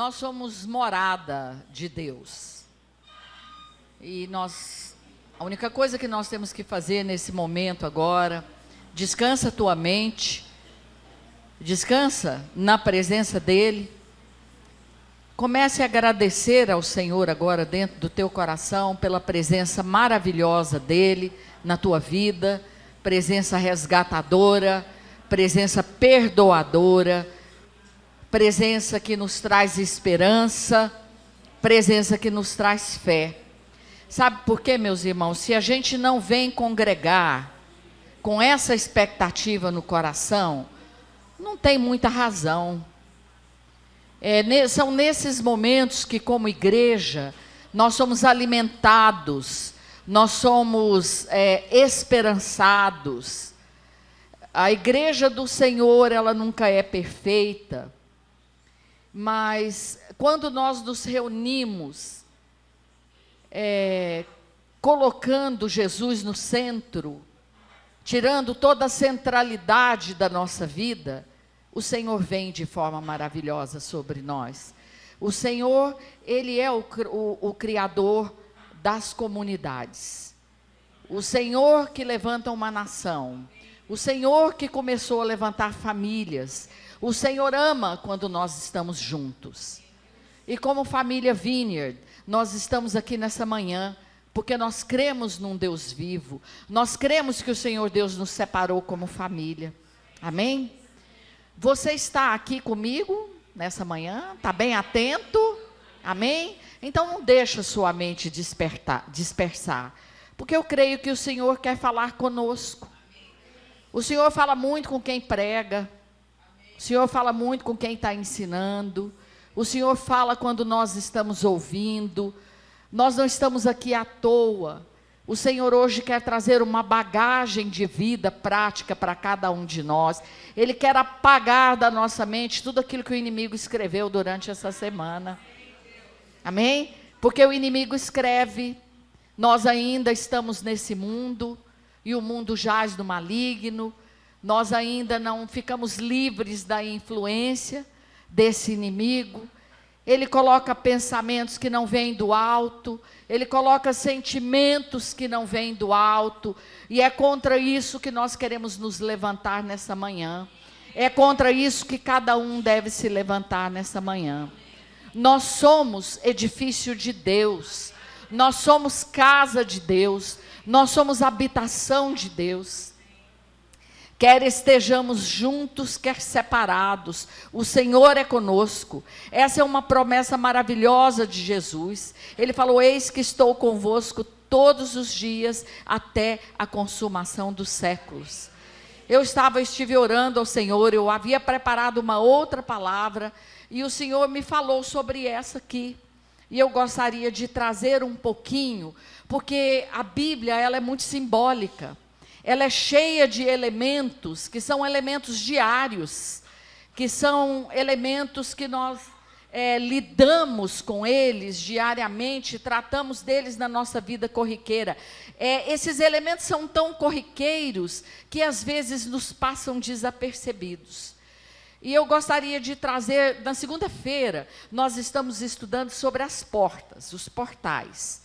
Nós somos morada de Deus. E a única coisa que nós temos que fazer nesse momento agora, descansa a tua mente, descansa na presença dEle. Comece a agradecer ao Senhor agora dentro do teu coração pela presença maravilhosa dEle na tua vida, presença resgatadora, presença perdoadora, presença que nos traz esperança, presença que nos traz fé. Sabe por quê, meus irmãos? Se a gente não vem congregar com essa expectativa no coração, não tem muita razão. São nesses momentos que, como igreja, nós somos alimentados, nós somos esperançados. A igreja do Senhor, ela nunca é perfeita, mas quando nós nos reunimos, colocando Jesus no centro, tirando toda a centralidade da nossa vida, o Senhor vem de forma maravilhosa sobre nós. O Senhor, Ele é o Criador das comunidades. O Senhor que levanta uma nação. O Senhor que começou a levantar famílias. O Senhor ama quando nós estamos juntos. E como família Vineyard, nós estamos aqui nessa manhã, porque nós cremos num Deus vivo. Nós cremos que o Senhor Deus nos separou como família. Amém? Você está aqui comigo nessa manhã? Está bem atento? Amém? Então não deixa sua mente dispersar. Porque eu creio que o Senhor quer falar conosco. O Senhor fala muito com quem prega. O Senhor fala muito com quem está ensinando. O Senhor fala quando nós estamos ouvindo. Nós não estamos aqui à toa. O Senhor hoje quer trazer uma bagagem de vida prática para cada um de nós. Ele quer apagar da nossa mente tudo aquilo que o inimigo escreveu durante essa semana. Amém? Porque o inimigo escreve. Nós ainda estamos nesse mundo. E o mundo jaz do maligno. Nós ainda não ficamos livres da influência desse inimigo. Ele coloca pensamentos que não vêm do alto. Ele coloca sentimentos que não vêm do alto. E é contra isso que nós queremos nos levantar nessa manhã. É contra isso que cada um deve se levantar nessa manhã. Nós somos edifício de Deus. Nós somos casa de Deus. Nós somos habitação de Deus. Quer estejamos juntos, quer separados, o Senhor é conosco. Essa é uma promessa maravilhosa de Jesus. Ele falou: eis que estou convosco todos os dias, até a consumação dos séculos. Eu estive orando ao Senhor, eu havia preparado uma outra palavra, e o Senhor me falou sobre essa aqui. E eu gostaria de trazer um pouquinho, porque a Bíblia, ela é muito simbólica. Ela é cheia de elementos, que são elementos diários, que são elementos que nós lidamos com eles diariamente, tratamos deles na nossa vida corriqueira. Esses elementos são tão corriqueiros, que às vezes nos passam desapercebidos. E eu gostaria de trazer, na segunda-feira, nós estamos estudando sobre as portas, os portais.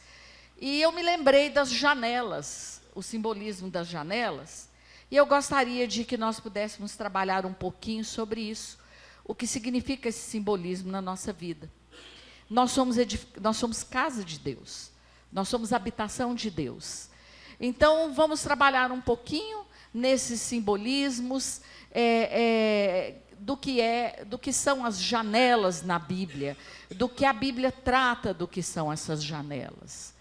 E eu me lembrei das janelas, o simbolismo das janelas, e eu gostaria de que nós pudéssemos trabalhar um pouquinho sobre isso, o que significa esse simbolismo na nossa vida. Nós somos casa de Deus, nós somos habitação de Deus. Então, vamos trabalhar um pouquinho nesses simbolismos, do que são as janelas na Bíblia, do que a Bíblia trata do que são essas janelas.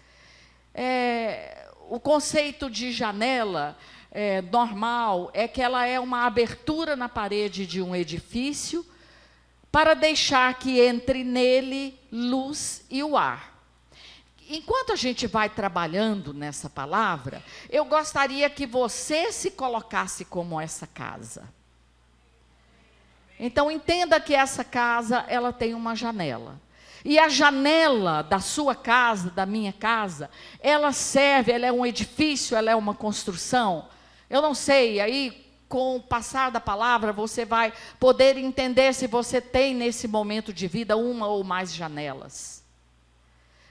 O conceito de janela normal é que ela é uma abertura na parede de um edifício para deixar que entre nele luz e o ar. Enquanto a gente vai trabalhando nessa palavra, eu gostaria que você se colocasse como essa casa. Então, entenda que essa casa, ela tem uma janela. E a janela da sua casa, da minha casa, ela é um edifício, ela é uma construção. Eu não sei, aí com o passar da palavra, você vai poder entender se você tem nesse momento de vida uma ou mais janelas.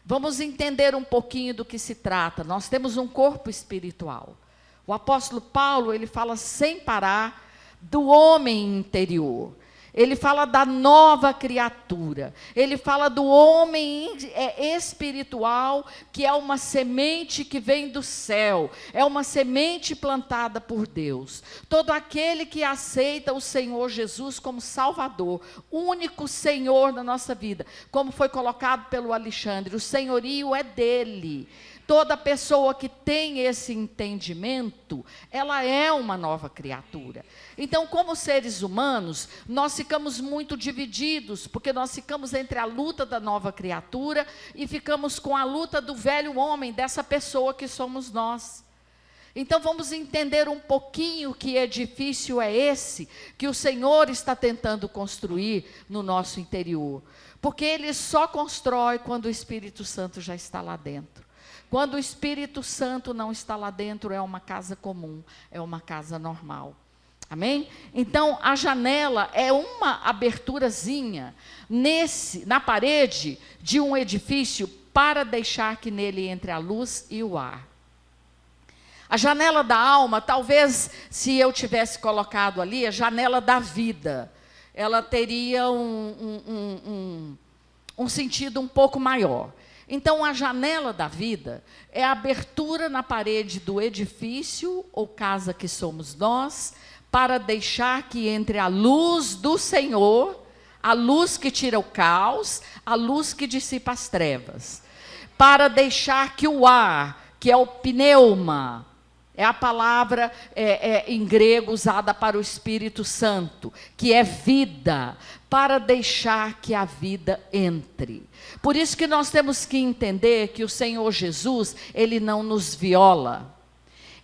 Vamos entender um pouquinho do que se trata. Nós temos um corpo espiritual. O apóstolo Paulo, ele fala sem parar do homem interior. Ele fala da nova criatura. Ele fala do homem espiritual, que é uma semente que vem do céu. É uma semente plantada por Deus. Todo aquele que aceita o Senhor Jesus como Salvador, único Senhor na nossa vida, como foi colocado pelo Alexandre, o senhorio é dele. Toda pessoa que tem esse entendimento, ela é uma nova criatura. Então, como seres humanos, nós ficamos muito divididos, porque nós ficamos entre a luta da nova criatura e ficamos com a luta do velho homem, dessa pessoa que somos nós. Então, vamos entender um pouquinho que edifício é esse que o Senhor está tentando construir no nosso interior. Porque Ele só constrói quando o Espírito Santo já está lá dentro. Quando o Espírito Santo não está lá dentro, é uma casa comum, é uma casa normal. Amém? Então, a janela é uma aberturazinha na parede de um edifício para deixar que nele entre a luz e o ar. A janela da alma, talvez, se eu tivesse colocado ali, a janela da vida, ela teria um sentido um pouco maior. Então, a janela da vida é a abertura na parede do edifício, ou casa que somos nós, para deixar que entre a luz do Senhor, a luz que tira o caos, a luz que dissipa as trevas. Para deixar que o ar, que é o pneuma, é a palavra em grego usada para o Espírito Santo, que é vida, para deixar que a vida entre. Por isso que nós temos que entender que o Senhor Jesus, Ele não nos viola.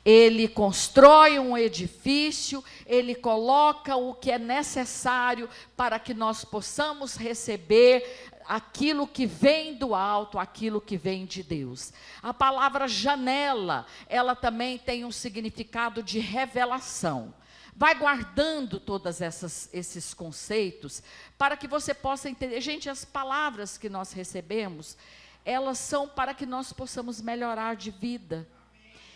Ele constrói um edifício, Ele coloca o que é necessário para que nós possamos receber aquilo que vem do alto, aquilo que vem de Deus. A palavra janela, ela também tem um significado de revelação. Vai guardando todos esses conceitos para que você possa entender. Gente, as palavras que nós recebemos, elas são para que nós possamos melhorar de vida.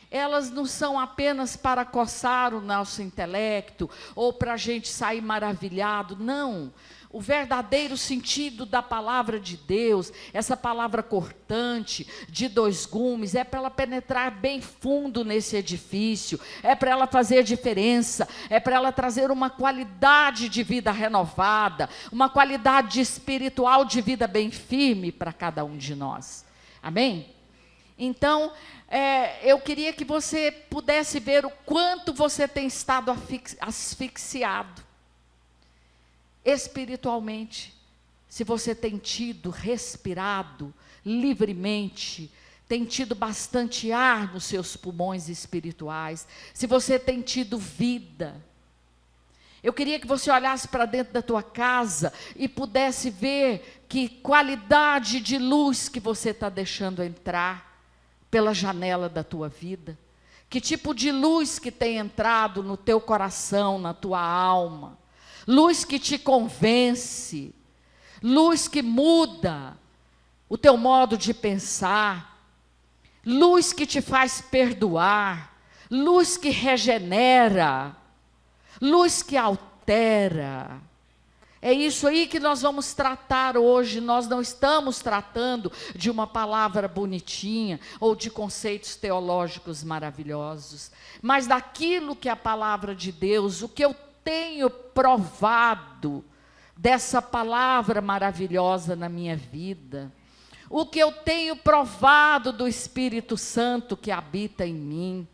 Elas não são apenas para coçar o nosso intelecto ou para a gente sair maravilhado, não. O verdadeiro sentido da palavra de Deus, essa palavra cortante, de dois gumes, é para ela penetrar bem fundo nesse edifício, é para ela fazer diferença, é para ela trazer uma qualidade de vida renovada, uma qualidade espiritual de vida bem firme para cada um de nós. Amém? Então, eu queria que você pudesse ver o quanto você tem estado asfixiado espiritualmente. Se você tem respirado livremente, tem tido bastante ar nos seus pulmões espirituais, se você tem tido vida. Eu queria que você olhasse para dentro da tua casa e pudesse ver que qualidade de luz que você está deixando entrar pela janela da tua vida. Que tipo de luz que tem entrado no teu coração, na tua alma. Luz que te convence. Luz que muda o teu modo de pensar. Luz que te faz perdoar. Luz que regenera. Luz que altera. É isso aí que nós vamos tratar hoje. Nós não estamos tratando de uma palavra bonitinha ou de conceitos teológicos maravilhosos, mas daquilo que é a palavra de Deus, o que eu tenho provado dessa palavra maravilhosa na minha vida, o que eu tenho provado do Espírito Santo que habita em mim.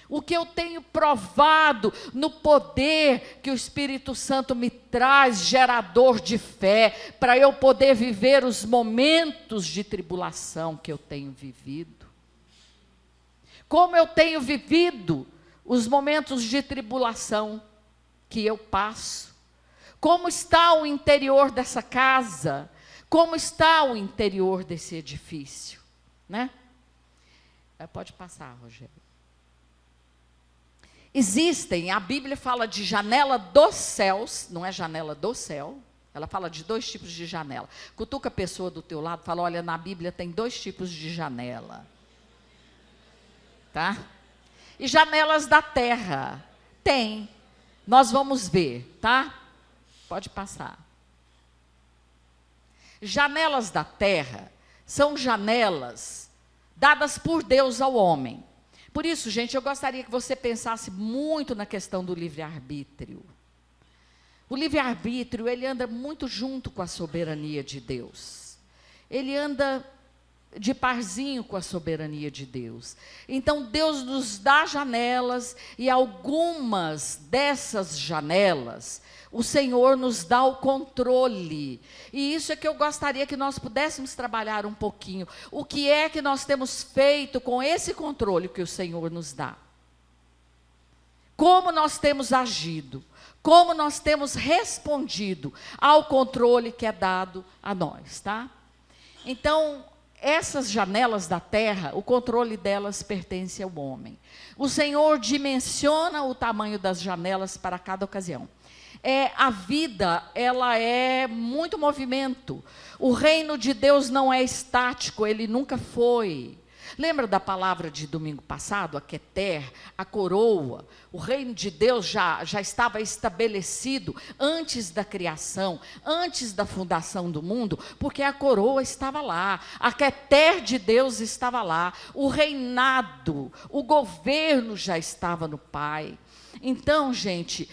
O que eu tenho provado no poder que o Espírito Santo me traz, gerador de fé, para eu poder viver os momentos de tribulação que eu tenho vivido. Como eu tenho vivido os momentos de tribulação que eu passo. Como está o interior dessa casa? Como está o interior desse edifício? Né? Pode passar, Rogério. Existem, a Bíblia fala de janela dos céus, não é janela do céu. Ela fala de 2 tipos de janela. Cutuca a pessoa do teu lado, fala, olha, na Bíblia tem 2 tipos de janela. Tá? E janelas da terra, tem. Nós vamos ver, tá? Pode passar. Janelas da terra são janelas dadas por Deus ao homem. Por isso, gente, eu gostaria que você pensasse muito na questão do livre-arbítrio. O livre-arbítrio, ele anda muito junto com a soberania de Deus. Ele anda de parzinho com a soberania de Deus. Então, Deus nos dá janelas, e algumas dessas janelas, o Senhor nos dá o controle. E isso é que eu gostaria que nós pudéssemos trabalhar um pouquinho. O que é que nós temos feito com esse controle que o Senhor nos dá? Como nós temos agido? Como nós temos respondido ao controle que é dado a nós, tá? Então, essas janelas da terra, o controle delas pertence ao homem. O Senhor dimensiona o tamanho das janelas para cada ocasião. A vida, ela é muito movimento. O reino de Deus não é estático, ele nunca foi. Lembra da palavra de domingo passado, a Keter, a coroa? O reino de Deus já estava estabelecido antes da criação, antes da fundação do mundo, porque a coroa estava lá, a Keter de Deus estava lá, o reinado, o governo já estava no Pai. Então, gente,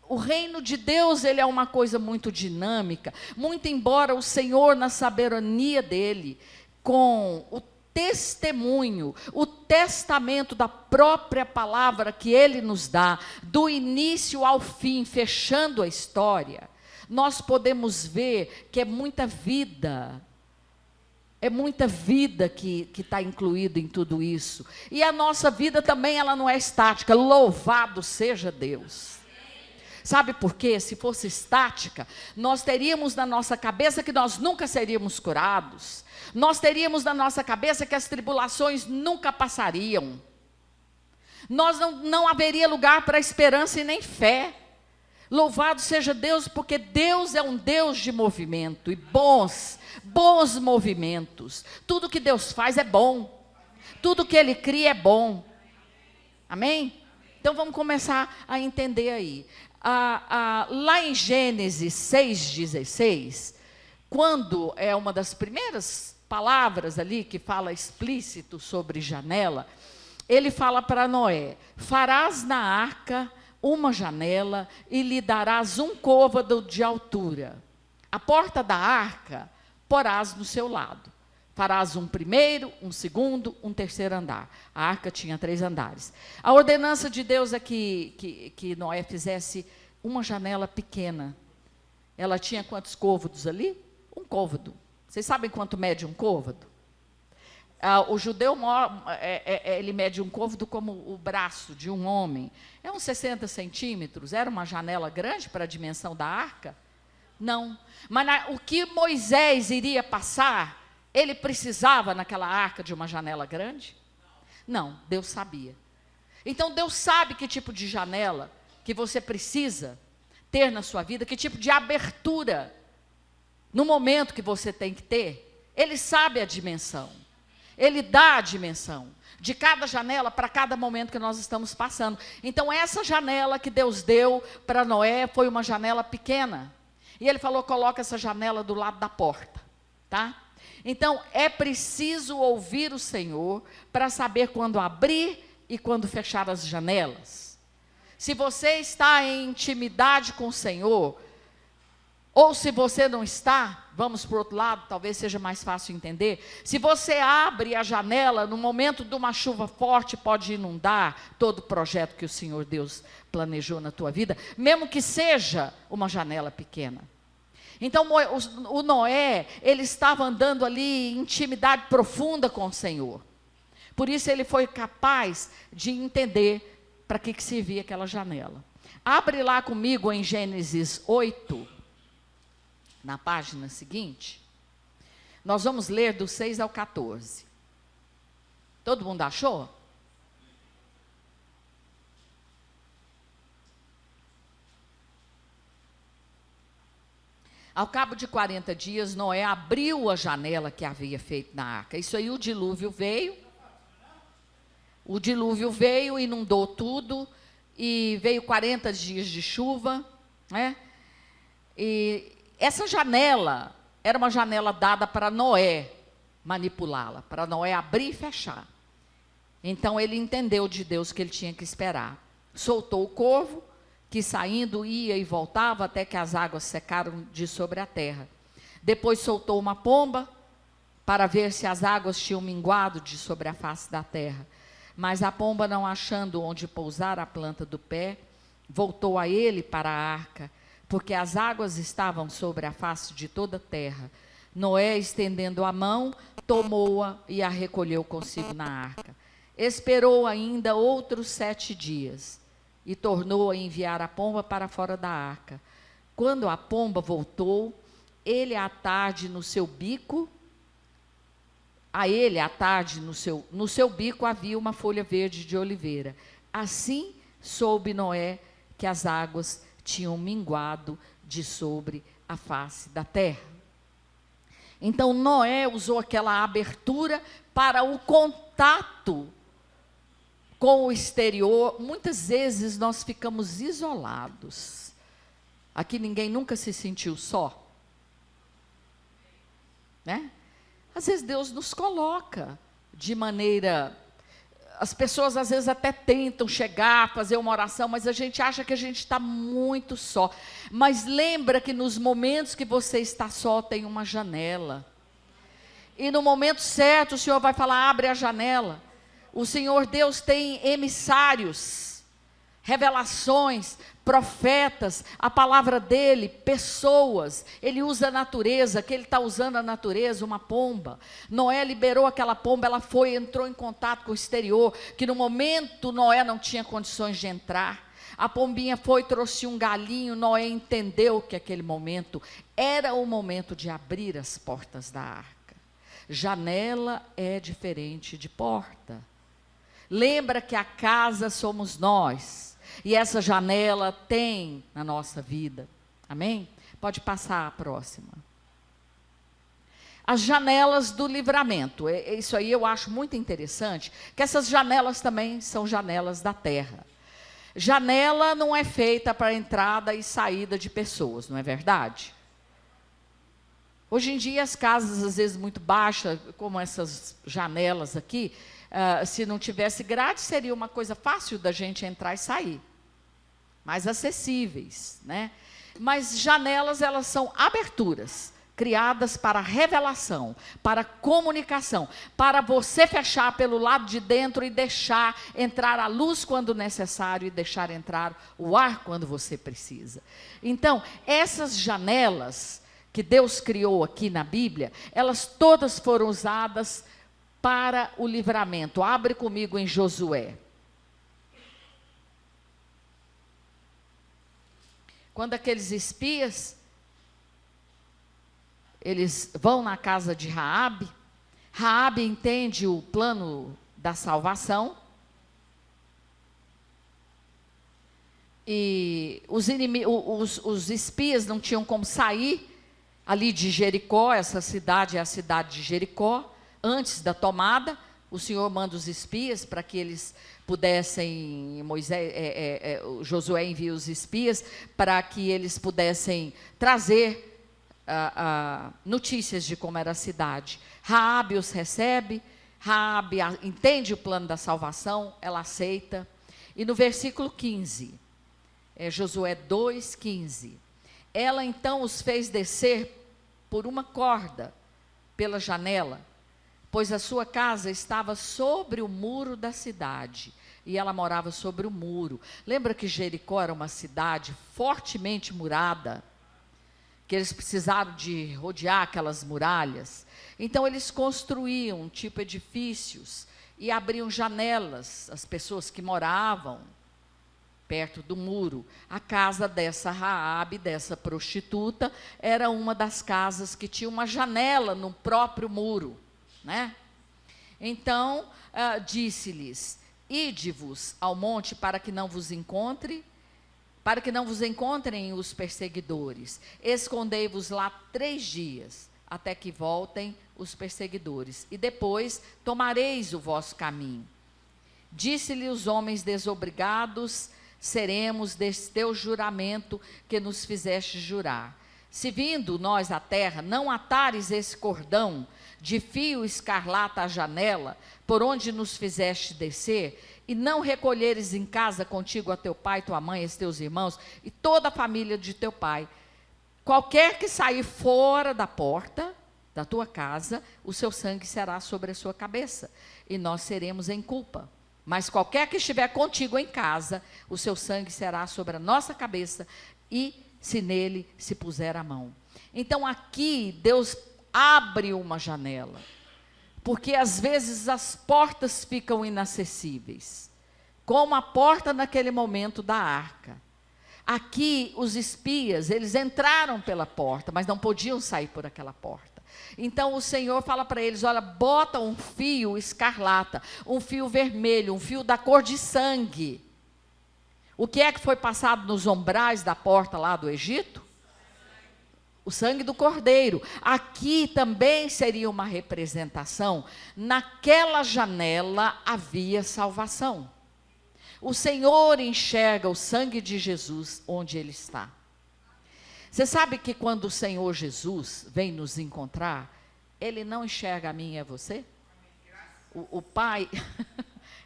o reino de Deus, ele é uma coisa muito dinâmica, muito embora o Senhor, na soberania dele, com o testemunho, o testamento da própria palavra que ele nos dá, do início ao fim, fechando a história, nós podemos ver que é muita vida que está incluída em tudo isso. E a nossa vida também, ela não é estática. Louvado seja Deus. Sabe por quê? Se fosse estática, nós teríamos na nossa cabeça que nós nunca seríamos curados. Nós teríamos na nossa cabeça que as tribulações nunca passariam. Não haveria lugar para esperança e nem fé. Louvado seja Deus, porque Deus é um Deus de movimento e bons movimentos. Tudo que Deus faz é bom. Tudo que Ele cria é bom. Amém? Então vamos começar a entender aí. Lá em Gênesis 6,16, quando é uma das primeiras palavras ali que fala explícito sobre janela, ele fala para Noé: farás na arca uma janela e lhe darás um côvado de altura. A porta da arca porás no seu lado. Farás um primeiro, um segundo, um terceiro andar. A arca tinha 3 andares. A ordenança de Deus é que Noé fizesse uma janela pequena. Ela tinha quantos côvados ali? Um côvado. Vocês sabem quanto mede um côvado? O judeu, ele mede um côvado como o braço de um homem. É uns 60 centímetros. Era uma janela grande para a dimensão da arca? Não. Mas o que Moisés iria passar, ele precisava naquela arca de uma janela grande? Não, Deus sabia. Então Deus sabe que tipo de janela que você precisa ter na sua vida, que tipo de abertura no momento que você tem que ter. Ele sabe a dimensão. Ele dá a dimensão de cada janela para cada momento que nós estamos passando. Então essa janela que Deus deu para Noé foi uma janela pequena. E ele falou: coloca essa janela do lado da porta, tá? Então, é preciso ouvir o Senhor para saber quando abrir e quando fechar as janelas. Se você está em intimidade com o Senhor, ou se você não está, vamos para o outro lado, talvez seja mais fácil entender. Se você abre a janela, no momento de uma chuva forte, pode inundar todo o projeto que o Senhor Deus planejou na tua vida, mesmo que seja uma janela pequena. Então, o Noé, ele estava andando ali em intimidade profunda com o Senhor. Por isso, ele foi capaz de entender para que servia aquela janela. Abre lá comigo em Gênesis 8, na página seguinte. Nós vamos ler do 6 ao 14. Todo mundo achou? Ao cabo de 40 dias, Noé abriu a janela que havia feito na arca. Isso aí, o dilúvio veio. O dilúvio veio, inundou tudo, e veio 40 dias de chuva, né? E essa janela era uma janela dada para Noé manipulá-la, para Noé abrir e fechar. Então ele entendeu de Deus que ele tinha que esperar. Soltou o corvo, que saindo ia e voltava até que as águas secaram de sobre a terra. Depois soltou uma pomba para ver se as águas tinham minguado de sobre a face da terra. Mas a pomba, não achando onde pousar a planta do pé, voltou a ele para a arca, porque as águas estavam sobre a face de toda a terra. Noé, estendendo a mão, tomou-a e a recolheu consigo na arca. Esperou ainda outros 7 dias e tornou a enviar a pomba para fora da arca. Quando a pomba voltou, ele à tarde no seu bico, no seu bico havia uma folha verde de oliveira. Assim soube Noé que as águas tinham minguado de sobre a face da terra. Então Noé usou aquela abertura para o contato com o exterior. Muitas vezes nós ficamos isolados. Aqui ninguém nunca se sentiu só, né? Às vezes Deus nos coloca de maneira... As pessoas às vezes até tentam chegar, fazer uma oração, mas a gente acha que a gente está muito só. Mas lembra que nos momentos que você está só, tem uma janela. E no momento certo o Senhor vai falar, abre a janela. O Senhor Deus tem emissários, revelações, profetas, a palavra dele, pessoas. Ele usa a natureza, que ele está usando a natureza, uma pomba. Noé liberou aquela pomba, ela entrou em contato com o exterior, que no momento Noé não tinha condições de entrar. A pombinha trouxe um galinho, Noé entendeu que aquele momento era o momento de abrir as portas da arca. Janela é diferente de porta. Lembra que a casa somos nós. E essa janela tem na nossa vida. Amém? Pode passar a próxima. As janelas do livramento. Isso aí eu acho muito interessante, que essas janelas também são janelas da terra. Janela não é feita para entrada e saída de pessoas, não é verdade? Hoje em dia as casas às vezes muito baixas, como essas janelas aqui, se não tivesse grade, seria uma coisa fácil da gente entrar e sair. Mais acessíveis, né? Mas janelas, elas são aberturas, criadas para revelação, para comunicação, para você fechar pelo lado de dentro e deixar entrar a luz quando necessário e deixar entrar o ar quando você precisa. Então, essas janelas que Deus criou aqui na Bíblia, elas todas foram usadas para o livramento. Abre comigo em Josué. Quando aqueles espias, eles vão na casa de Raabe, Raabe entende o plano da salvação, e os espias não tinham como sair ali de Jericó. Essa cidade é a cidade de Jericó. Antes da tomada, o Senhor manda os espias para que eles pudessem, Josué envia os espias para que eles pudessem trazer notícias de como era a cidade. Raabe os recebe, Raabe entende o plano da salvação, ela aceita. E no versículo 15, Josué 2:15, ela então os fez descer por uma corda pela janela, pois a sua casa estava sobre o muro da cidade, e ela morava sobre o muro. Lembra que Jericó era uma cidade fortemente murada, que eles precisaram de rodear aquelas muralhas? Então eles construíam tipo edifícios e abriam janelas, as pessoas que moravam perto do muro. A casa dessa Raabe, dessa prostituta, era uma das casas que tinha uma janela no próprio muro, né? Então, disse-lhes: ide-vos ao monte para que não vos encontre, para que não vos encontrem os perseguidores. Escondei-vos lá 3 dias, até que voltem os perseguidores, e depois tomareis o vosso caminho. Disse-lhe os homens desobrigados: seremos desse teu juramento que nos fizeste jurar. Se vindo nós à terra, não atares esse cordão de fio escarlata à janela, por onde nos fizeste descer, e não recolheres em casa contigo a teu pai, tua mãe, os teus irmãos, e toda a família de teu pai. Qualquer que sair fora da porta da tua casa, o seu sangue será sobre a sua cabeça, e nós seremos em culpa. Mas qualquer que estiver contigo em casa, o seu sangue será sobre a nossa cabeça, e se nele se puser a mão. Então aqui Deus abre uma janela, porque às vezes as portas ficam inacessíveis, como a porta naquele momento da arca. Aqui os espias, eles entraram pela porta, mas não podiam sair por aquela porta. Então o Senhor fala para eles: olha, bota um fio escarlata, um fio vermelho, um fio da cor de sangue. O que é que foi passado nos umbrais da porta lá do Egito? O sangue do cordeiro. Aqui também seria uma representação. Naquela janela havia salvação. O Senhor enxerga o sangue de Jesus onde ele está. Você sabe que quando o Senhor Jesus vem nos encontrar, ele não enxerga a mim e a você? O Pai,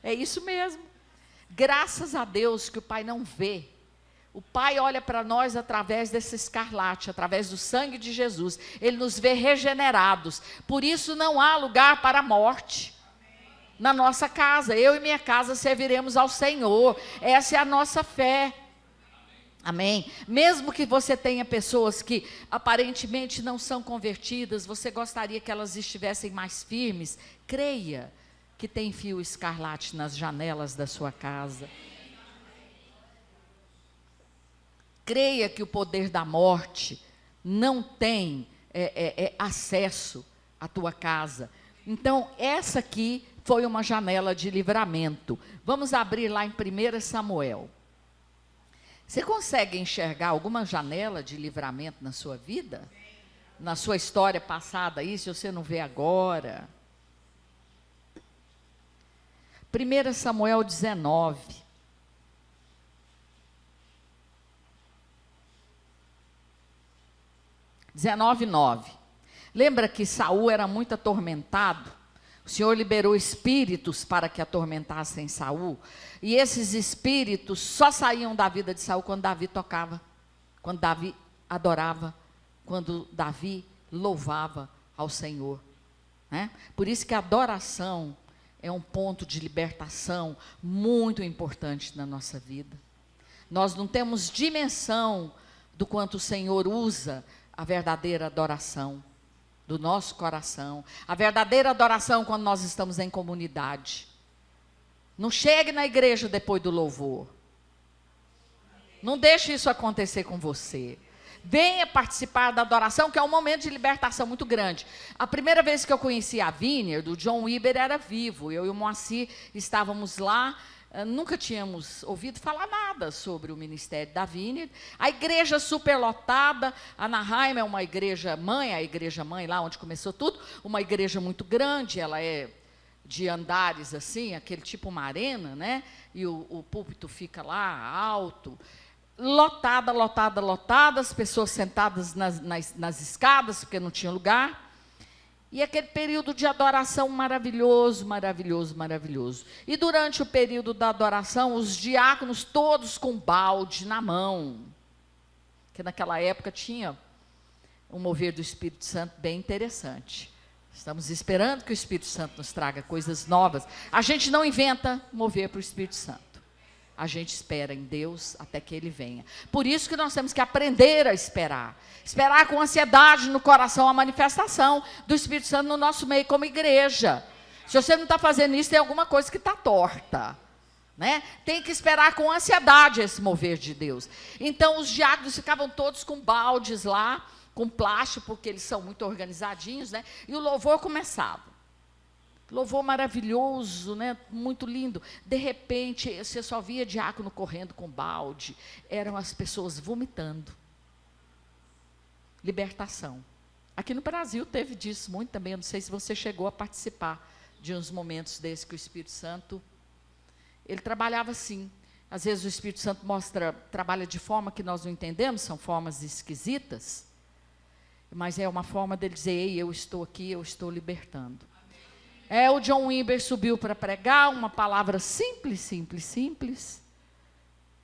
é isso mesmo. Graças a Deus que o Pai não vê. O Pai olha para nós através desse escarlate, através do sangue de Jesus. Ele nos vê regenerados. Por isso não há lugar para a morte na nossa casa. Eu e minha casa serviremos ao Senhor. Essa é a nossa fé. Amém? Mesmo que você tenha pessoas que aparentemente não são convertidas, você gostaria que elas estivessem mais firmes, creia que tem fio escarlate nas janelas da sua casa. Creia que o poder da morte não tem acesso à tua casa. Então, essa aqui foi uma janela de livramento. Vamos abrir lá em 1 Samuel. Você consegue enxergar alguma janela de livramento na sua vida? Na sua história passada aí, se você não vê agora? 1 Samuel 19. Lembra que Saul era muito atormentado? O Senhor liberou espíritos para que atormentassem Saul. E esses espíritos só saíam da vida de Saul quando Davi tocava, quando Davi adorava, quando Davi louvava ao Senhor, né? Por isso que a adoração é um ponto de libertação muito importante na nossa vida. Nós não temos dimensão do quanto o Senhor usa a verdadeira adoração do nosso coração. A verdadeira adoração quando nós estamos em comunidade. Não chegue na igreja depois do louvor. Não deixe isso acontecer com você. Venha participar da adoração, que é um momento de libertação muito grande. A primeira vez que eu conheci a Vineyard, o John Weber era vivo. Eu e o Moacir estávamos lá. Nunca tínhamos ouvido falar nada sobre o ministério da Vineyard. A igreja superlotada. Anaheim é uma igreja mãe, a igreja mãe lá onde começou tudo. Uma igreja muito grande, ela é de andares assim, aquele tipo uma arena, né? E o púlpito fica lá alto. Lotada, lotada, lotada, as pessoas sentadas nas escadas, porque não tinha lugar. E aquele período de adoração maravilhoso, maravilhoso, maravilhoso. E durante o período da adoração, os diáconos todos com balde na mão. Que naquela época tinha um mover do Espírito Santo bem interessante. Estamos esperando que o Espírito Santo nos traga coisas novas. A gente não inventa mover para o Espírito Santo. A gente espera em Deus até que Ele venha. Por isso que nós temos que aprender a esperar. Esperar com ansiedade no coração a manifestação do Espírito Santo no nosso meio como igreja. Se você não está fazendo isso, tem alguma coisa que está torta, né? Tem que esperar com ansiedade esse mover de Deus. Então os diáconos ficavam todos com baldes lá, com plástico, porque eles são muito organizadinhos, né? E o louvor começava. Louvor maravilhoso, né? Muito lindo. De repente, você só via diácono correndo com balde. Eram as pessoas vomitando. Libertação. Aqui no Brasil teve disso muito também. Eu não sei se você chegou a participar de uns momentos desses que o Espírito Santo, ele trabalhava assim. Às vezes o Espírito Santo trabalha de forma que nós não entendemos, são formas esquisitas, mas é uma forma dele dizer, ei, eu estou aqui, eu estou libertando. O John Wimber subiu para pregar, uma palavra simples, simples, simples.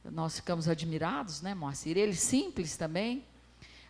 Nós ficamos admirados, né, Moacir? Ele simples também.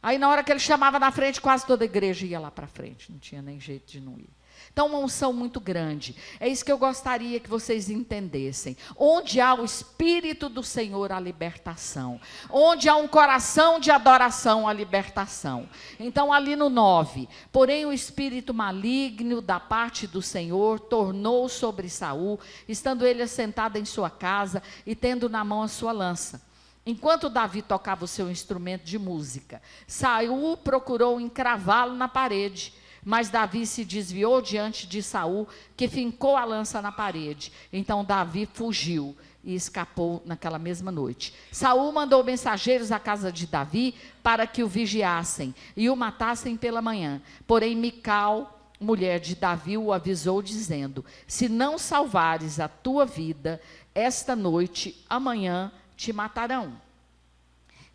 Aí na hora que ele chamava na frente, quase toda a igreja ia lá para frente, não tinha nem jeito de não ir. Então, uma unção muito grande. É isso que eu gostaria que vocês entendessem. Onde há o Espírito do Senhor, a libertação. Onde há um coração de adoração, a libertação. Então, ali no 9. Porém, o espírito maligno da parte do Senhor tornou sobre Saul, estando ele assentado em sua casa e tendo na mão a sua lança. Enquanto Davi tocava o seu instrumento de música, Saul procurou encravá-lo na parede. Mas Davi se desviou diante de Saul, que fincou a lança na parede. Então Davi fugiu e escapou naquela mesma noite. Saul mandou mensageiros à casa de Davi para que o vigiassem e o matassem pela manhã. Porém Mical, mulher de Davi, o avisou dizendo, se não salvares a tua vida, esta noite, amanhã te matarão.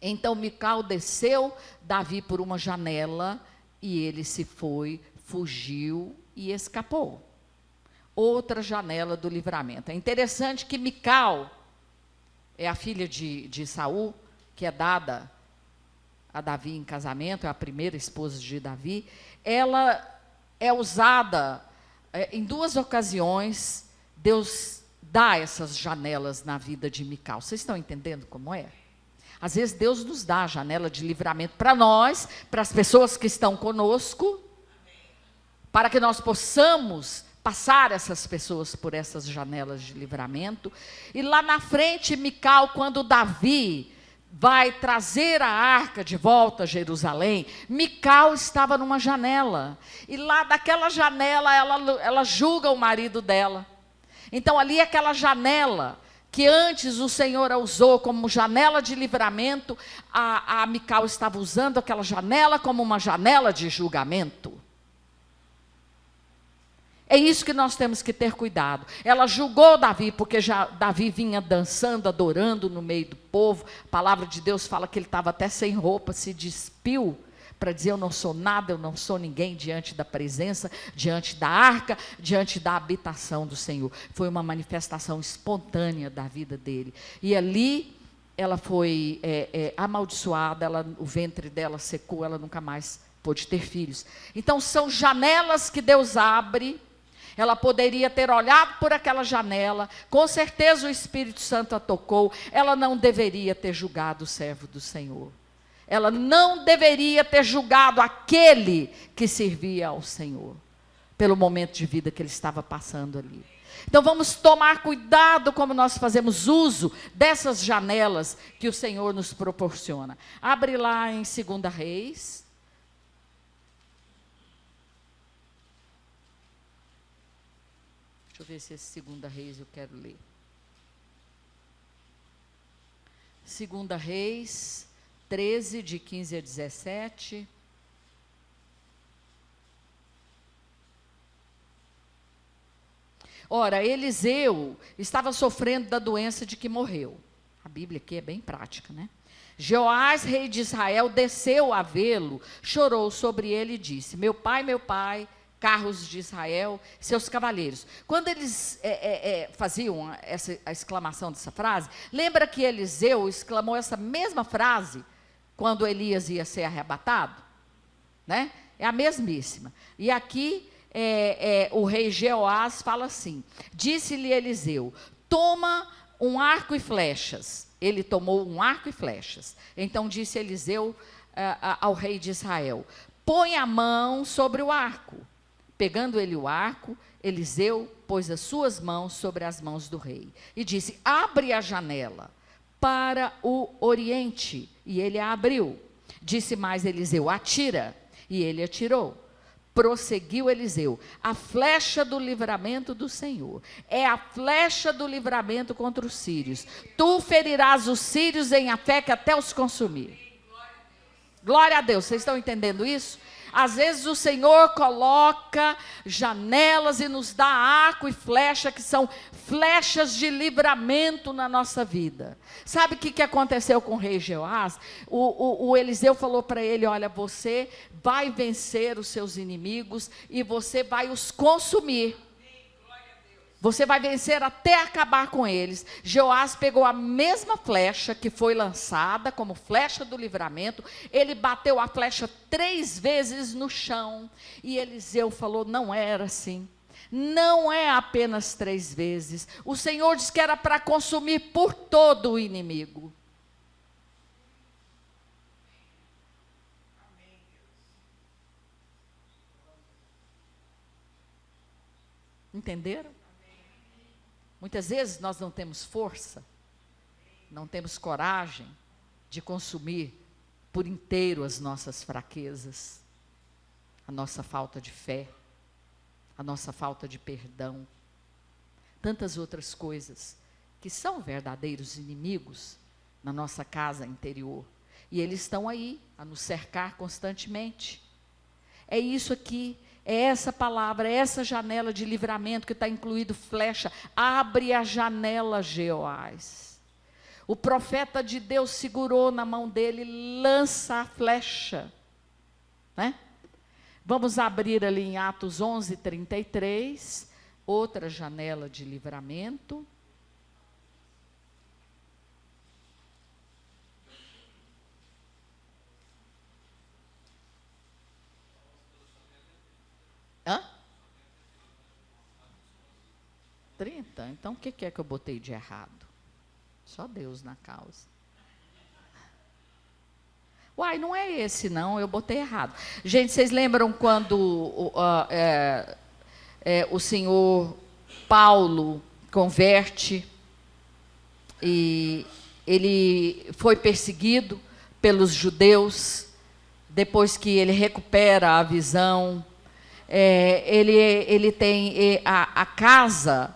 Então Mical desceu Davi por uma janela, e ele se foi, fugiu e escapou. Outra janela do livramento. É interessante que Mical é a filha de Saul, que é dada a Davi em casamento, é a primeira esposa de Davi. Ela é usada em duas ocasiões, Deus dá essas janelas na vida de Mical. Vocês estão entendendo como é? Às vezes Deus nos dá a janela de livramento para nós, para as pessoas que estão conosco, para que nós possamos passar essas pessoas por essas janelas de livramento. E lá na frente, Mical, quando Davi vai trazer a arca de volta a Jerusalém, Mical estava numa janela. E lá daquela janela, ela julga o marido dela. Então ali aquela janela que antes o Senhor a usou como janela de livramento, a Mical estava usando aquela janela como uma janela de julgamento. É isso que nós temos que ter cuidado. Ela julgou Davi, porque já Davi vinha dançando, adorando no meio do povo. A palavra de Deus fala que ele estava até sem roupa, se despiu, para dizer, eu não sou nada, eu não sou ninguém diante da presença, diante da arca, diante da habitação do Senhor. Foi uma manifestação espontânea da vida dele. E ali ela foi amaldiçoada, o ventre dela secou, ela nunca mais pôde ter filhos. Então são janelas que Deus abre. Ela poderia ter olhado por aquela janela, com certeza o Espírito Santo a tocou, ela não deveria ter julgado o servo do Senhor. Ela não deveria ter julgado aquele que servia ao Senhor, pelo momento de vida que ele estava passando ali. Então vamos tomar cuidado como nós fazemos uso dessas janelas que o Senhor nos proporciona. Abre lá em 2 Reis. Deixa eu ver se esse 2 Reis eu quero ler. 2 Reis 13, de 15 a 17. Ora, Eliseu estava sofrendo da doença de que morreu. A Bíblia aqui é bem prática, né? Joás, rei de Israel, desceu a vê-lo, chorou sobre ele e disse, meu pai, carros de Israel, seus cavaleiros. Quando eles faziam a exclamação dessa frase, lembra que Eliseu exclamou essa mesma frase quando Elias ia ser arrebatado? Né? É a mesmíssima. E aqui o rei Jeoás fala assim, disse-lhe Eliseu, toma um arco e flechas. Ele tomou um arco e flechas. Então disse Eliseu ao rei de Israel, põe a mão sobre o arco. Pegando ele o arco, Eliseu pôs as suas mãos sobre as mãos do rei. E disse, abre a janela para o oriente. E ele a abriu. Disse mais Eliseu, atira. E ele atirou. prosseguiu Eliseu, a flecha do livramento do Senhor é a flecha do livramento contra os sírios. Tu ferirás os sírios em Afeque até os consumir. Glória a Deus, vocês estão entendendo isso? Às vezes o Senhor coloca janelas e nos dá arco e flecha, que são flechas de livramento na nossa vida. Sabe o que aconteceu com o rei Jeoás? O Eliseu falou para ele, olha, você vai vencer os seus inimigos e você vai os consumir. Você vai vencer até acabar com eles. Jeoás pegou a mesma flecha que foi lançada como flecha do livramento. Ele bateu a flecha 3 vezes no chão. E Eliseu falou, não era assim. Não é apenas 3 vezes. O Senhor disse que era para consumir por todo o inimigo. Entenderam? Muitas vezes nós não temos força, não temos coragem de consumir por inteiro as nossas fraquezas, a nossa falta de fé, a nossa falta de perdão, tantas outras coisas que são verdadeiros inimigos na nossa casa interior. E eles estão aí a nos cercar constantemente. É isso aqui. É essa palavra, é essa janela de livramento que está incluído flecha. Abre a janela, Jeoás. O profeta de Deus segurou na mão dele, lança a flecha. Né? Vamos abrir ali em Atos 11:33, outra janela de livramento. Hã? 30? Então o que é que eu botei de errado? Só Deus na causa. Uai, não é esse não, eu botei errado. Gente, vocês lembram quando o senhor Paulo converte e ele foi perseguido pelos judeus, depois que ele recupera a visão, ele tem a casa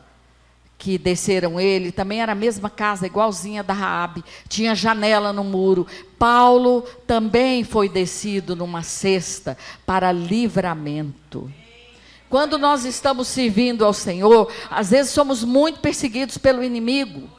que desceram ele, também era a mesma casa, igualzinha da Raabe, tinha janela no muro. Paulo também foi descido numa cesta para livramento. Quando nós estamos servindo ao Senhor, às vezes somos muito perseguidos pelo inimigo.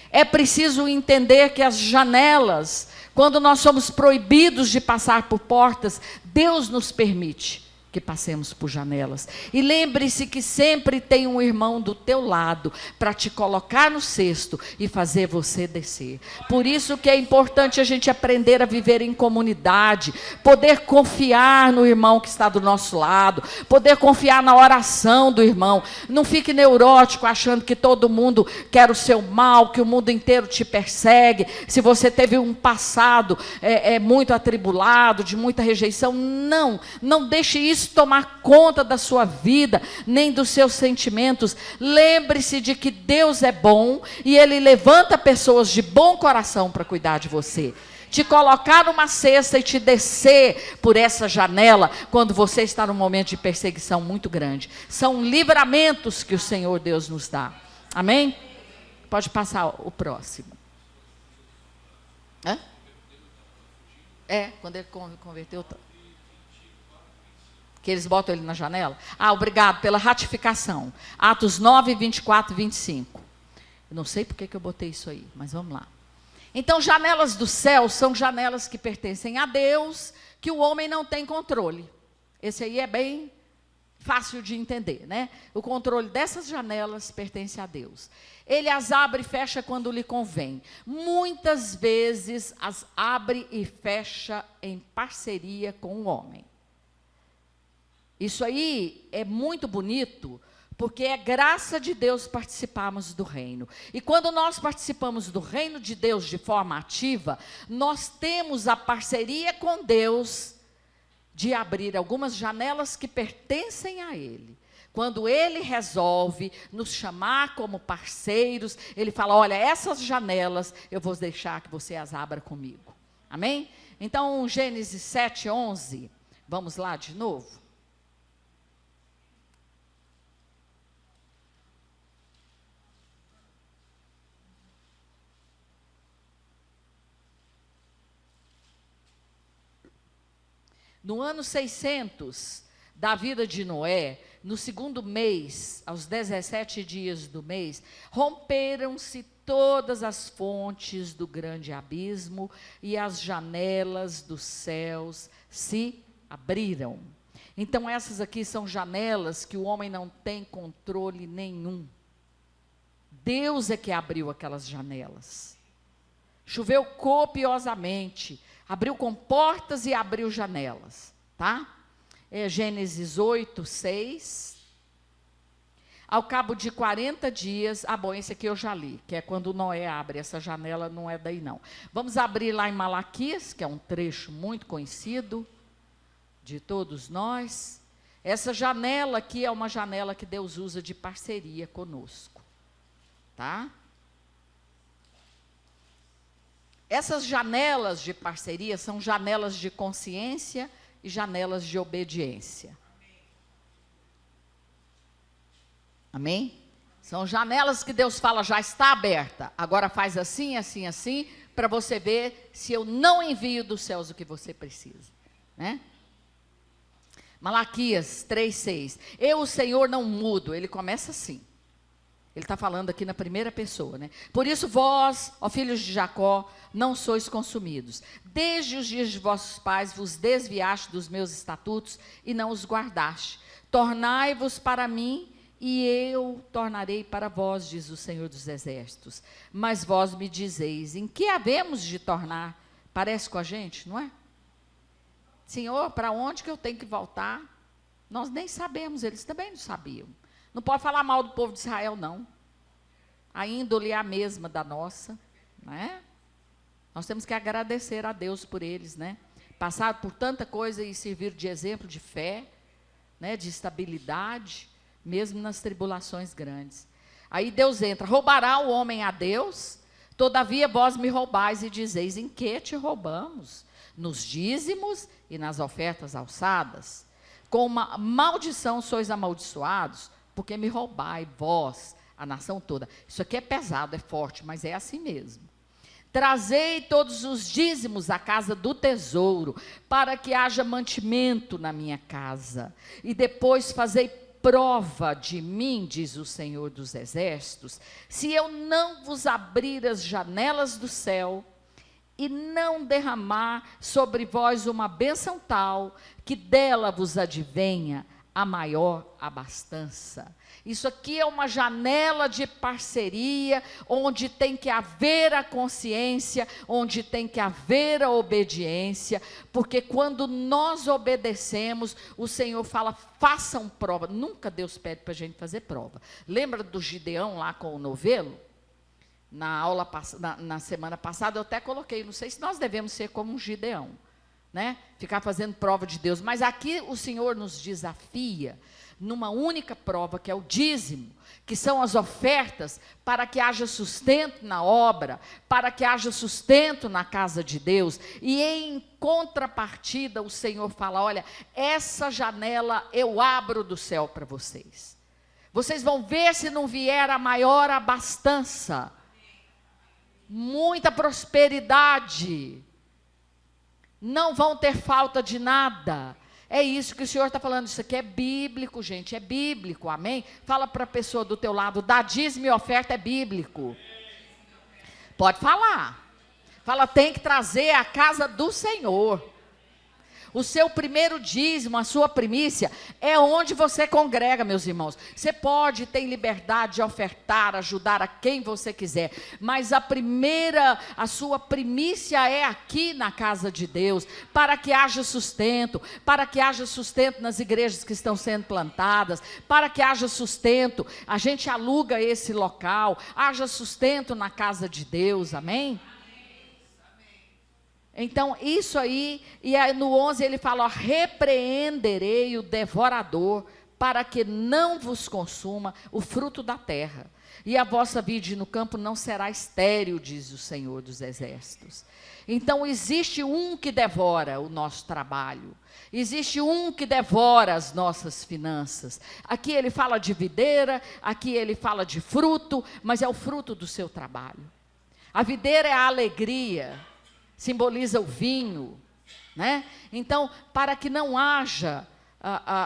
É preciso entender que as janelas, quando nós somos proibidos de passar por portas, Deus nos permite que passemos por janelas. E lembre-se que sempre tem um irmão do teu lado para te colocar no cesto e fazer você descer. Por isso que é importante a gente aprender a viver em comunidade, poder confiar no irmão que está do nosso lado, poder confiar na oração do irmão. Não fique neurótico achando que todo mundo quer o seu mal, que o mundo inteiro te persegue. Se você teve um passado muito atribulado, de muita rejeição, não deixe isso tomar conta da sua vida, nem dos seus sentimentos. Lembre-se de que Deus é bom e Ele levanta pessoas de bom coração para cuidar de você. Te colocar numa cesta e te descer por essa janela quando você está num momento de perseguição muito grande. São livramentos que o Senhor Deus nos dá. Amém? Pode passar o próximo. Hã? Quando ele converteu... Que eles botam ele na janela. Obrigado pela ratificação. Atos 9, 24 e 25. Eu não sei porque que eu botei isso aí, mas vamos lá. Então, janelas do céu são janelas que pertencem a Deus, que o homem não tem controle. Esse aí é bem fácil de entender, né? O controle dessas janelas pertence a Deus. Ele as abre e fecha quando lhe convém. Muitas vezes as abre e fecha em parceria com o homem. Isso aí é muito bonito, porque é graça de Deus participarmos do reino. E quando nós participamos do reino de Deus de forma ativa, nós temos a parceria com Deus de abrir algumas janelas que pertencem a Ele. Quando Ele resolve nos chamar como parceiros, Ele fala, olha, essas janelas eu vou deixar que você as abra comigo. Amém? Então, Gênesis 7, 11, vamos lá de novo? No ano 600 da vida de Noé, no segundo mês, aos 17 dias do mês, romperam-se todas as fontes do grande abismo e as janelas dos céus se abriram. Então essas aqui são janelas que o homem não tem controle nenhum. Deus é que abriu aquelas janelas. Choveu copiosamente, abriu comportas e abriu janelas, tá? Gênesis 8, 6. Ao cabo de 40 dias, bom, esse aqui eu já li, que é quando Noé abre, essa janela não é daí não. Vamos abrir lá em Malaquias, que é um trecho muito conhecido de todos nós. Essa janela aqui é uma janela que Deus usa de parceria conosco, tá? Essas janelas de parceria são janelas de consciência e janelas de obediência. Amém? São janelas que Deus fala, já está aberta. Agora faz assim, assim, assim, para você ver se eu não envio dos céus o que você precisa, né? Malaquias 3:6. Eu, o Senhor, não mudo. Ele começa assim. Ele está falando aqui na primeira pessoa, né? Por isso vós, ó filhos de Jacó, não sois consumidos. Desde os dias de vossos pais vos desviaste dos meus estatutos e não os guardaste. Tornai-vos para mim e eu tornarei para vós, diz o Senhor dos Exércitos. Mas vós me dizeis, em que havemos de tornar? Parece com a gente, não é? Senhor, para onde que eu tenho que voltar? Nós nem sabemos, eles também não sabiam. Não pode falar mal do povo de Israel, não. A índole é a mesma da nossa, né? Nós temos que agradecer a Deus por eles, né? Passaram por tanta coisa e serviram de exemplo de fé, né? De estabilidade, mesmo nas tribulações grandes. Aí Deus entra, roubará o homem a Deus? Todavia vós me roubais e dizeis, em que te roubamos? Nos dízimos e nas ofertas alçadas? Com uma maldição sois amaldiçoados, porque me roubai, vós, a nação toda. Isso aqui é pesado, é forte, mas é assim mesmo. Trazei todos os dízimos à casa do tesouro, para que haja mantimento na minha casa. E depois fazei prova de mim, diz o Senhor dos Exércitos, se eu não vos abrir as janelas do céu, e não derramar sobre vós uma bênção tal, que dela vos advenha a maior abastança. Isso aqui é uma janela de parceria, onde tem que haver a consciência, onde tem que haver a obediência, porque quando nós obedecemos, o Senhor fala, façam prova. Nunca Deus pede para a gente fazer prova. Lembra do Gideão lá com o novelo? Na aula, na semana passada, eu até coloquei, não sei se nós devemos ser como um Gideão, né? Ficar fazendo prova de Deus. Mas aqui o Senhor nos desafia numa única prova, que é o dízimo, que são as ofertas, para que haja sustento na obra, para que haja sustento na casa de Deus. E em contrapartida, o Senhor fala, olha, essa janela eu abro do céu para vocês. Vocês vão ver se não vier a maior abastança. Muita prosperidade, não vão ter falta de nada. É isso que o Senhor está falando, isso aqui é bíblico, gente, é bíblico, amém? Fala para a pessoa do teu lado, dá dízimo e oferta é bíblico. Pode falar, fala, tem que trazer a casa do Senhor. O seu primeiro dízimo, a sua primícia, é onde você congrega, meus irmãos. Você pode ter liberdade de ofertar, ajudar a quem você quiser, mas a sua primícia é aqui na casa de Deus, para que haja sustento nas igrejas que estão sendo plantadas, para que haja sustento, a gente aluga esse local, haja sustento na casa de Deus, amém? Então, isso aí, e aí no 11 ele fala, ó, repreenderei o devorador, para que não vos consuma o fruto da terra. E a vossa vide no campo não será estéril, diz o Senhor dos Exércitos. Então, existe um que devora o nosso trabalho. Existe um que devora as nossas finanças. Aqui ele fala de videira, aqui ele fala de fruto, mas é o fruto do seu trabalho. A videira é a alegria, simboliza o vinho, né? Então, para que não haja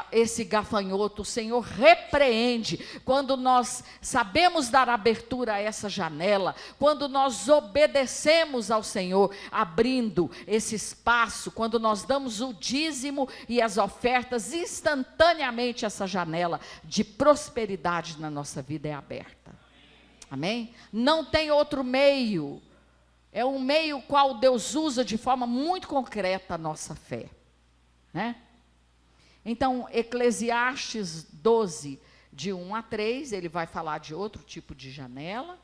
esse gafanhoto, o Senhor repreende. Quando nós sabemos dar abertura a essa janela, quando nós obedecemos ao Senhor, abrindo esse espaço, quando nós damos o dízimo e as ofertas, instantaneamente essa janela de prosperidade na nossa vida é aberta. Amém? Não tem outro meio. É um meio qual Deus usa de forma muito concreta a nossa fé, né? Então, Eclesiastes 12, de 1 a 3, ele vai falar de outro tipo de janela.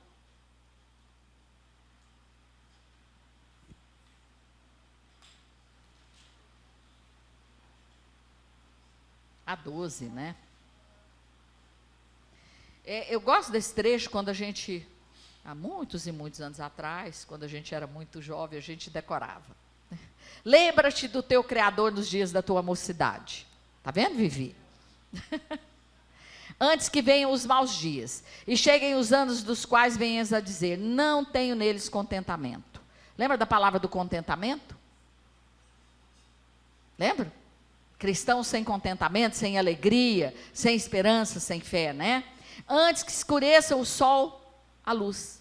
A 12, né? Eu gosto desse trecho quando a gente, há muitos e muitos anos atrás, quando a gente era muito jovem, a gente decorava. Lembra-te do teu Criador nos dias da tua mocidade. Está vendo, Vivi? Antes que venham os maus dias, e cheguem os anos dos quais venhas a dizer, não tenho neles contentamento. Lembra da palavra do contentamento? Lembra? Cristãos sem contentamento, sem alegria, sem esperança, sem fé, né? Antes que escureça o sol, a luz,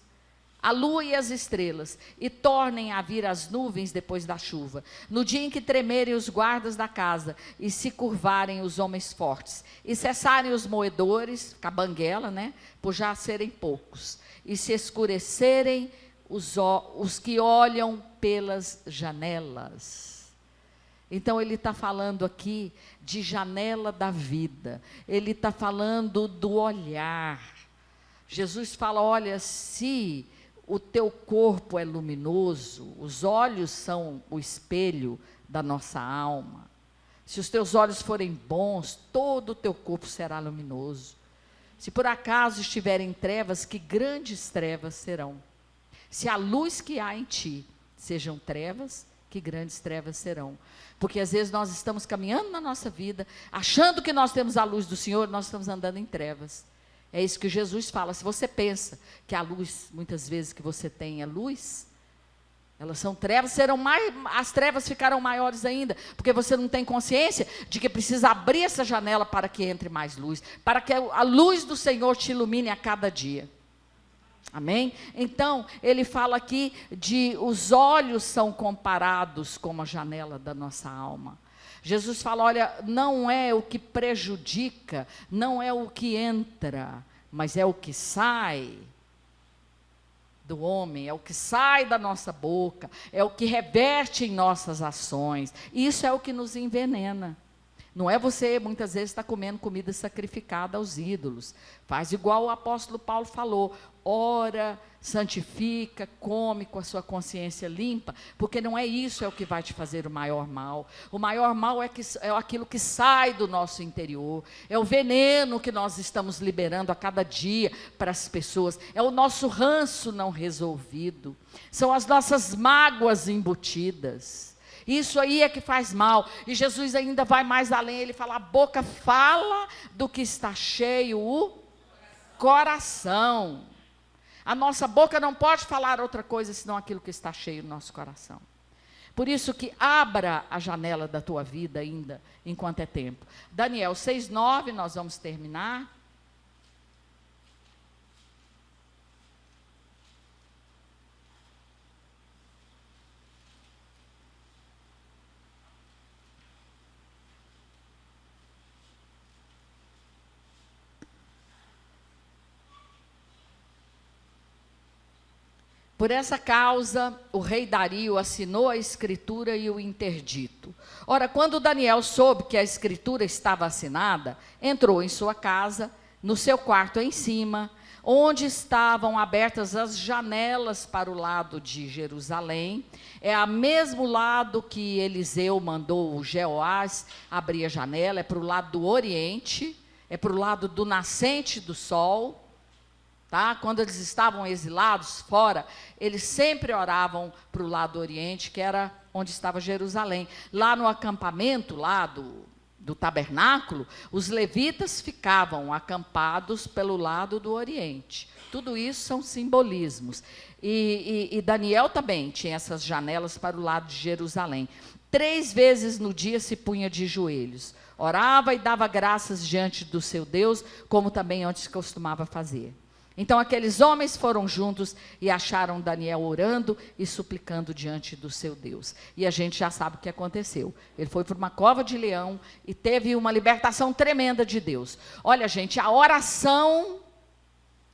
a lua e as estrelas, e tornem a vir as nuvens depois da chuva, no dia em que tremerem os guardas da casa, e se curvarem os homens fortes, e cessarem os moedores, com a banguela, né, por já serem poucos, e se escurecerem os que olham pelas janelas. Então ele está falando aqui de janela da vida, ele está falando do olhar. Jesus fala, olha, se o teu corpo é luminoso, os olhos são o espelho da nossa alma. Se os teus olhos forem bons, todo o teu corpo será luminoso. Se por acaso estiverem trevas, que grandes trevas serão. Se a luz que há em ti sejam trevas, que grandes trevas serão. Porque às vezes nós estamos caminhando na nossa vida, achando que nós temos a luz do Senhor, nós estamos andando em trevas. É isso que Jesus fala. Se você pensa que a luz, muitas vezes que você tem é luz, elas são trevas, serão mais, as trevas ficarão maiores ainda, porque você não tem consciência de que precisa abrir essa janela para que entre mais luz, para que a luz do Senhor te ilumine a cada dia. Amém? Então, ele fala aqui de os olhos são comparados como a janela da nossa alma. Jesus fala, olha, não é o que prejudica, não é o que entra, mas é o que sai do homem, é o que sai da nossa boca, é o que reverte em nossas ações. Isso é o que nos envenena. Não é você, muitas vezes, estar comendo comida sacrificada aos ídolos. Faz igual o apóstolo Paulo falou, ora, santifica, come com a sua consciência limpa, porque não é isso é o que vai te fazer o maior mal. O maior mal é aquilo que sai do nosso interior, é o veneno que nós estamos liberando a cada dia para as pessoas, é o nosso ranço não resolvido, são as nossas mágoas embutidas. Isso aí é que faz mal. E Jesus ainda vai mais além, ele fala, a boca fala do que está cheio o coração. A nossa boca não pode falar outra coisa senão aquilo que está cheio no nosso coração. Por isso que abra a janela da tua vida ainda, enquanto é tempo. Daniel 6:9, nós vamos terminar. Por essa causa, o rei Dario assinou a escritura e o interdito. Ora, quando Daniel soube que a escritura estava assinada, entrou em sua casa, no seu quarto em cima, onde estavam abertas as janelas para o lado de Jerusalém. É ao mesmo lado que Eliseu mandou o Jeoás abrir a janela, é para o lado do oriente, é para o lado do nascente do sol. Tá? Quando eles estavam exilados fora, eles sempre oravam para o lado do oriente, que era onde estava Jerusalém. Lá no acampamento, lá do tabernáculo, os levitas ficavam acampados pelo lado do oriente. Tudo isso são simbolismos. E Daniel também tinha essas janelas para o lado de Jerusalém. 3 vezes no dia se punha de joelhos. Orava e dava graças diante do seu Deus, como também antes costumava fazer. Então aqueles homens foram juntos e acharam Daniel orando e suplicando diante do seu Deus. E a gente já sabe o que aconteceu. Ele foi para uma cova de leão e teve uma libertação tremenda de Deus. Olha, gente, a oração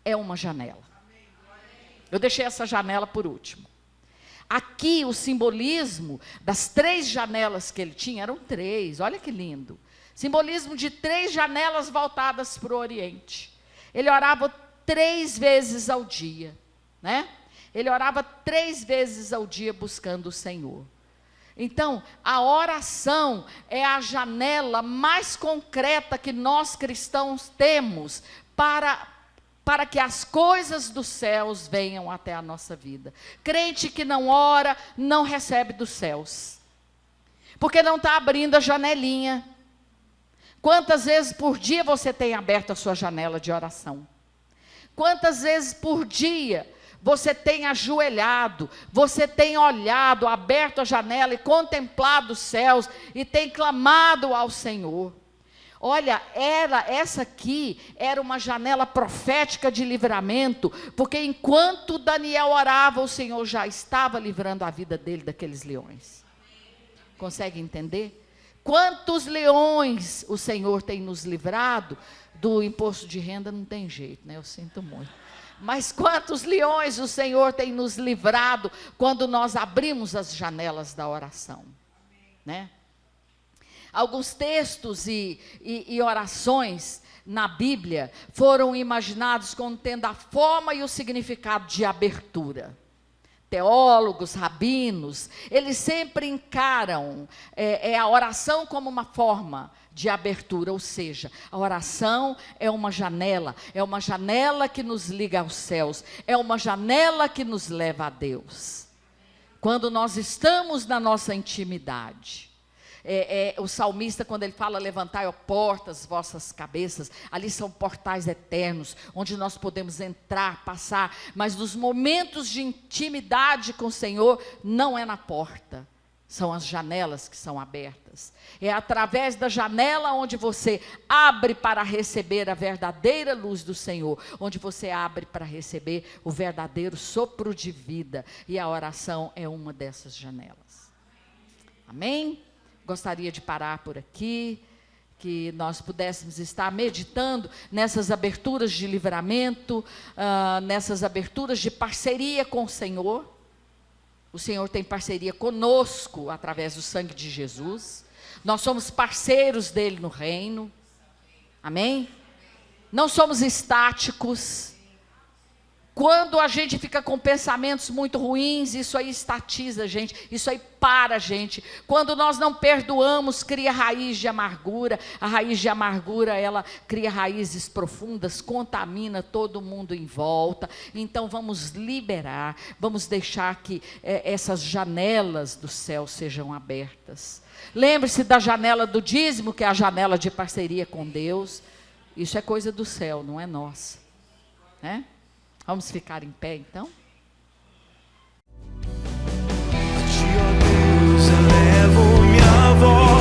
é uma janela. Eu deixei essa janela por último. Aqui o simbolismo das 3 janelas que ele tinha, eram 3, olha que lindo. Simbolismo de 3 janelas voltadas para o Oriente. Ele orava 3 vezes ao dia, né? Ele orava 3 vezes ao dia buscando o Senhor. Então, a oração é a janela mais concreta que nós cristãos temos para que as coisas dos céus venham até a nossa vida. Crente que não ora, não recebe dos céus, porque não está abrindo a janelinha. Quantas vezes por dia você tem aberto a sua janela de oração? Quantas vezes por dia você tem ajoelhado, você tem olhado, aberto a janela e contemplado os céus e tem clamado ao Senhor? Olha, essa aqui era uma janela profética de livramento, porque enquanto Daniel orava, o Senhor já estava livrando a vida dele daqueles leões. Consegue entender? Quantos leões o Senhor tem nos livrado? Do imposto de renda não tem jeito, né? Eu sinto muito. Mas quantos leões o Senhor tem nos livrado quando nós abrimos as janelas da oração, né? Alguns textos e orações na Bíblia foram imaginados como tendo a forma e o significado de abertura. Teólogos, rabinos, eles sempre encaram a oração como uma forma de abertura, ou seja, a oração é uma janela que nos liga aos céus, é uma janela que nos leva a Deus. Quando nós estamos na nossa intimidade, o salmista, quando ele fala, levantai, ó portas, vossas cabeças, ali são portais eternos, onde nós podemos entrar, passar, mas nos momentos de intimidade com o Senhor, não é na porta, são as janelas que são abertas. É através da janela onde você abre para receber a verdadeira luz do Senhor, onde você abre para receber o verdadeiro sopro de vida, e a oração é uma dessas janelas. Amém? Gostaria de parar por aqui, que nós pudéssemos estar meditando nessas aberturas de livramento, nessas aberturas de parceria com o Senhor. O Senhor tem parceria conosco através do sangue de Jesus. Nós somos parceiros dele no reino. Amém? Não somos estáticos. Quando a gente fica com pensamentos muito ruins, isso aí estatiza a gente, isso aí para a gente. Quando nós não perdoamos, cria raiz de amargura. A raiz de amargura, ela cria raízes profundas, contamina todo mundo em volta. Então vamos liberar, vamos deixar que essas janelas do céu sejam abertas. Lembre-se da janela do dízimo, que é a janela de parceria com Deus. Isso é coisa do céu, não é nossa, né? Vamos ficar em pé, então? A ti, ó Deus, elevo minha voz.